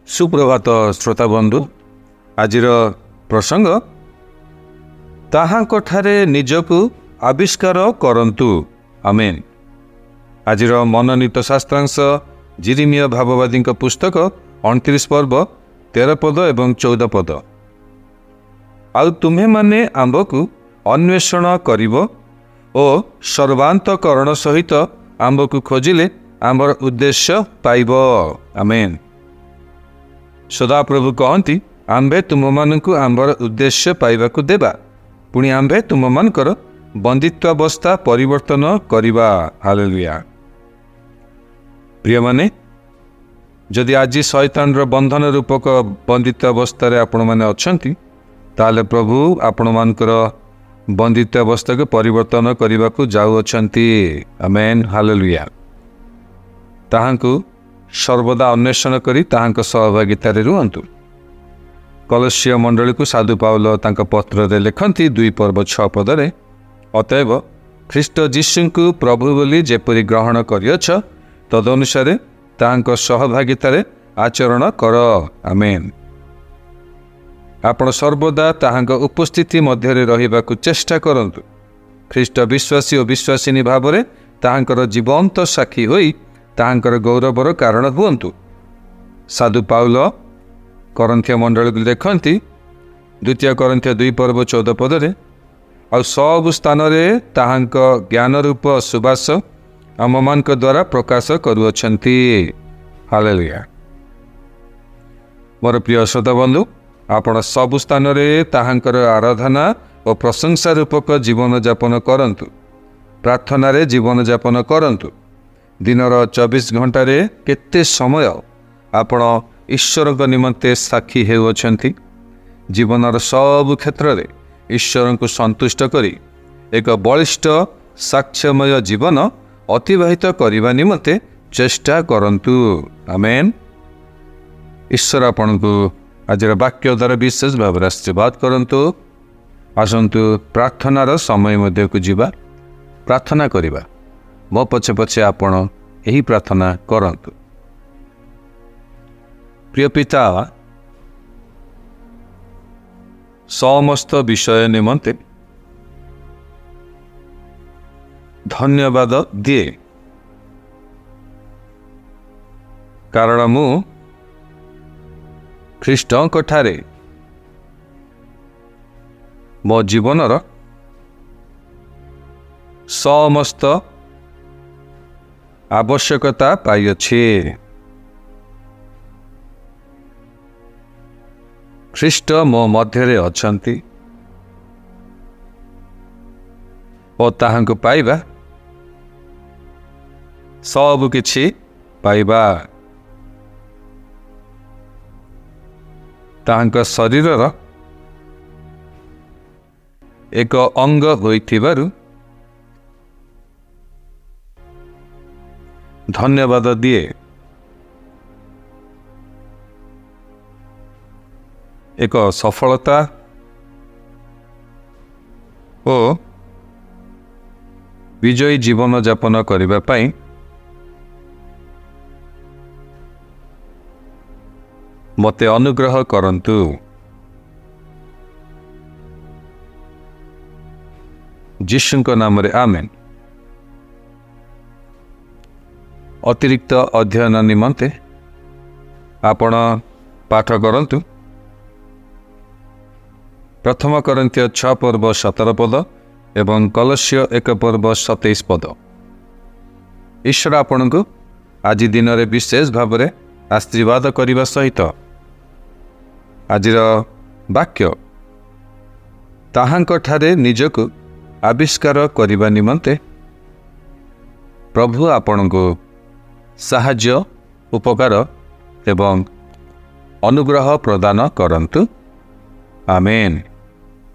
सुप्रभात श्रोता बंधु आज प्रसंग ताहांको ठारे निजकु आविष्कार करंतु आमेन। आज मननीत शास्त्रांश जिरिमिया भाववादी पुस्तक 29 पर्व 13 पद एवं 14 पद। आउ तुम्हे माने आंबकु अन्वेषण करिवो ओ सर्वांतकरण सहित आंबकु खोजिले आंबर उद्देश्य पाइबो आमेन। सदाप्रभु कहती आंबे तुम मानकु आंबर उद्देश्य पाइबाकु देबा पुणी आंबे तुम मानकर बंदित्वावस्था परिवर्तन करिबा। हालेलुया। प्रिय माने जदि आज शैतान रो बंधन रूपक बंदित्वावस्था रे आपण माने अछंती ताले प्रभु आपण मानकर बंदित्वावस्था को परिवर्तन करिबाकु जाउ अछंती। आमेन। हालेलुया। ताहांकु सर्वदा अन्वेषण करी ताहांक सहभागितारे रुहंतु। कलस्य मंडली को साधु पाउल तांक पत्र रे लेखंती 2 पर्व 6 पदरे अतएव ख्रीष्ट जीशुंकु प्रभु बोली जेपरि ग्रहण करियछ तदनुसारे ताहांक सहभागितारे आचरण कर। आमेन। आपण सर्वदा ताहांक उपस्थिति मध्यरे रहिबाकु चेष्टा करंतु। ख्रीष्ट विश्वासी और विश्वासिनी भावरे ताहांकर जीवंत साक्षी होई ताहांकर गौरवर कारण हुअन्तु। साधु पाउल करंथिया मंडल को देखती 2 करंथिया 2 पर्व 14 पदरे आ सब स्थान रे ताहांक ज्ञान रूप सुबास आममानक द्वारा प्रकाश करुअछंती। हालेलुया। मोर प्रिय श्रोता बंधु आपण सब स्थान रे ताहांकर आराधना और प्रशंसा रूपक जीवन यापन करंतु। प्रार्थना रे जीवन यापन करंतु। दिनर 24 घंटा रे केते समय आपण ईश्वर को निमंते साक्षी हेउछंती। जीवनर सब क्षेत्र रे ईश्वर को संतुष्ट करी एक बलिष्ठ साक्ष्यमय जीवन अतिबाहित करने निमंते चेष्टा करंतु। आमेन। ईश्वर आपण को आज वाक्य द्वारा विशेष भाव आशीर्वाद करंतु। आसंतु प्रार्थनार समय मध्य को जीवा प्रार्थना करिबा। मो पछे पछे आपण यही प्रार्थना करंतु। प्रिय पिता समस्त विषय निमंते धन्यवाद दिए कारण मु ख्रीष्टଙ୍କ ठारे मो जीवनर समस्त आवश्यकता पाइछे। ख्रीष्ट मो मध्यरे अछंती ओ ताहांको पाइबा सब किछि पाइबा। ताहांक शरीरर एक अंग होइथिबारु धन्यवाद दिए। एक सफलता ओ विजयी जीवन यापन करबा पई मते अनुग्रह करंतु। जीशुଙ୍କ नाम रे आमेन। अतिरिक्त अध्ययन निमंते आपण पाठ करंतु प्रथम करंथिया 6 पर्व 17 पद एवं कलस्य 1 पर्व 27 पद। ईश्वर आपण को आज दिन रे विशेष भाव रे आशीर्वाद करने सहित आज वाक्य ताहांक ठारे निजकु आविष्कार करने निमंते प्रभु आपण को साहाय्य उपकार एवं अनुग्रह प्रदान करंतु। आमेन।